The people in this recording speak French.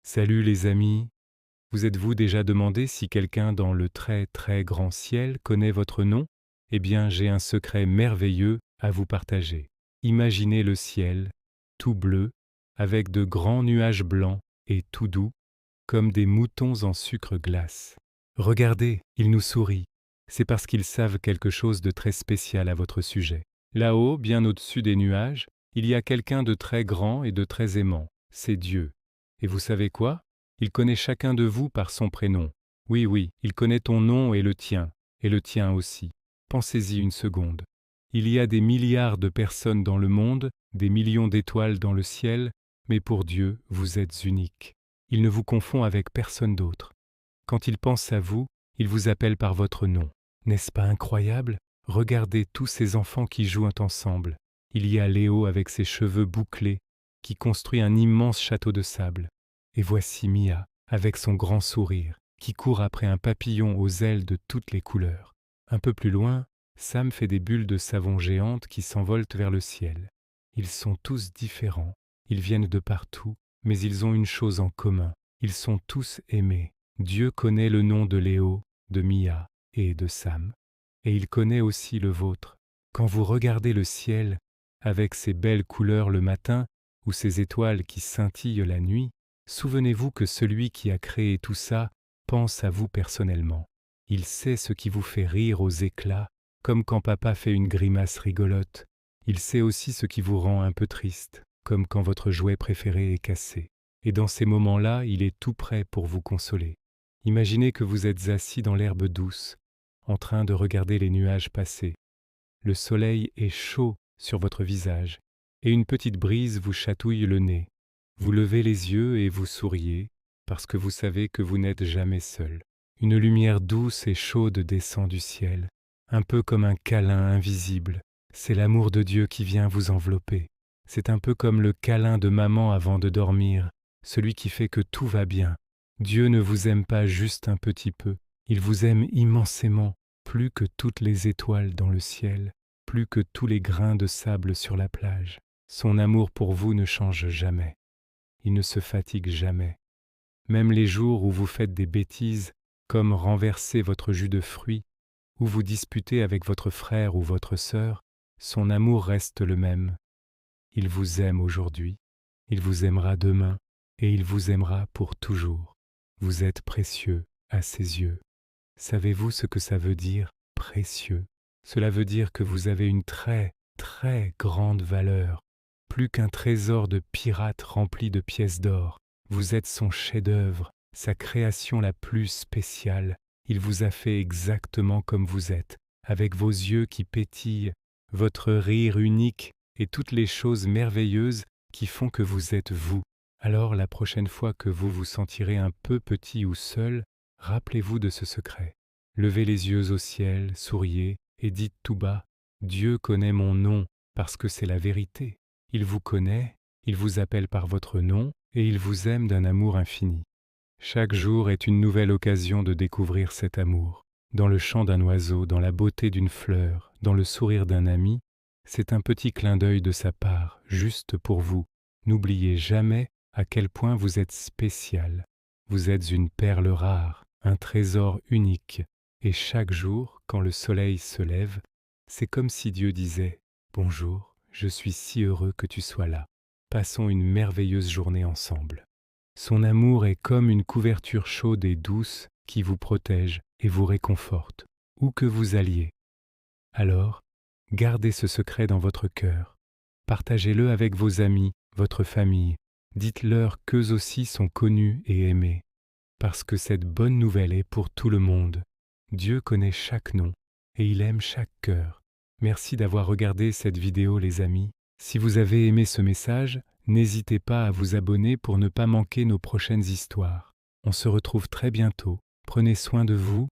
Salut les amis, vous êtes-vous déjà demandé si quelqu'un dans le très très grand ciel connaît votre nom? Eh bien, j'ai un secret merveilleux à vous partager. Imaginez le ciel, tout bleu, avec de grands nuages blancs et tout doux, comme des moutons en sucre glace. Regardez, ils nous sourient. C'est parce qu'ils savent quelque chose de très spécial à votre sujet. Là-haut, bien au-dessus des nuages, il y a quelqu'un de très grand et de très aimant. C'est Dieu. Et vous savez quoi? Il connaît chacun de vous par son prénom. Oui, oui, il connaît ton nom et le tien aussi. Pensez-y une seconde. Il y a des milliards de personnes dans le monde, des millions d'étoiles dans le ciel, mais pour Dieu, vous êtes unique. Il ne vous confond avec personne d'autre. Quand il pense à vous, il vous appelle par votre nom. N'est-ce pas incroyable? Regardez tous ces enfants qui jouent ensemble. Il y a Léo avec ses cheveux bouclés, qui construit un immense château de sable. Et voici Mia, avec son grand sourire, qui court après un papillon aux ailes de toutes les couleurs. Un peu plus loin, Sam fait des bulles de savon géantes qui s'envolent vers le ciel. Ils sont tous différents, ils viennent de partout, mais ils ont une chose en commun, ils sont tous aimés. Dieu connaît le nom de Léo, de Mia et de Sam, et il connaît aussi le vôtre. Quand vous regardez le ciel, avec ses belles couleurs le matin, ou ses étoiles qui scintillent la nuit, souvenez-vous que celui qui a créé tout ça pense à vous personnellement. Il sait ce qui vous fait rire aux éclats, comme quand papa fait une grimace rigolote. Il sait aussi ce qui vous rend un peu triste, comme quand votre jouet préféré est cassé. Et dans ces moments-là, il est tout prêt pour vous consoler. Imaginez que vous êtes assis dans l'herbe douce, en train de regarder les nuages passer. Le soleil est chaud sur votre visage, et une petite brise vous chatouille le nez. Vous levez les yeux et vous souriez, parce que vous savez que vous n'êtes jamais seul. Une lumière douce et chaude descend du ciel, un peu comme un câlin invisible. C'est l'amour de Dieu qui vient vous envelopper. C'est un peu comme le câlin de maman avant de dormir, celui qui fait que tout va bien. Dieu ne vous aime pas juste un petit peu, il vous aime immensément, plus que toutes les étoiles dans le ciel, plus que tous les grains de sable sur la plage. Son amour pour vous ne change jamais. Il ne se fatigue jamais. Même les jours où vous faites des bêtises, comme renverser votre jus de fruits, ou vous disputez avec votre frère ou votre sœur, son amour reste le même. Il vous aime aujourd'hui, il vous aimera demain, et il vous aimera pour toujours. Vous êtes précieux à ses yeux. Savez-vous ce que ça veut dire, précieux? Cela veut dire que vous avez une très, très grande valeur, plus qu'un trésor de pirate rempli de pièces d'or. Vous êtes son chef-d'œuvre, sa création la plus spéciale. Il vous a fait exactement comme vous êtes, avec vos yeux qui pétillent, votre rire unique et toutes les choses merveilleuses qui font que vous êtes vous. Alors la prochaine fois que vous vous sentirez un peu petit ou seul, rappelez-vous de ce secret. Levez les yeux au ciel, souriez et dites tout bas, Dieu connaît mon nom parce que c'est la vérité. Il vous connaît, il vous appelle par votre nom et il vous aime d'un amour infini. Chaque jour est une nouvelle occasion de découvrir cet amour. Dans le chant d'un oiseau, dans la beauté d'une fleur, dans le sourire d'un ami, c'est un petit clin d'œil de sa part, juste pour vous. N'oubliez jamais à quel point vous êtes spécial. Vous êtes une perle rare, un trésor unique. Et chaque jour, quand le soleil se lève, c'est comme si Dieu disait « Bonjour, je suis si heureux que tu sois là. Passons une merveilleuse journée ensemble. » Son amour est comme une couverture chaude et douce qui vous protège et vous réconforte, où que vous alliez. Alors, gardez ce secret dans votre cœur. Partagez-le avec vos amis, votre famille. Dites-leur qu'eux aussi sont connus et aimés, parce que cette bonne nouvelle est pour tout le monde. Dieu connaît chaque nom et il aime chaque cœur. Merci d'avoir regardé cette vidéo les amis. Si vous avez aimé ce message, n'hésitez pas à vous abonner pour ne pas manquer nos prochaines histoires. On se retrouve très bientôt. Prenez soin de vous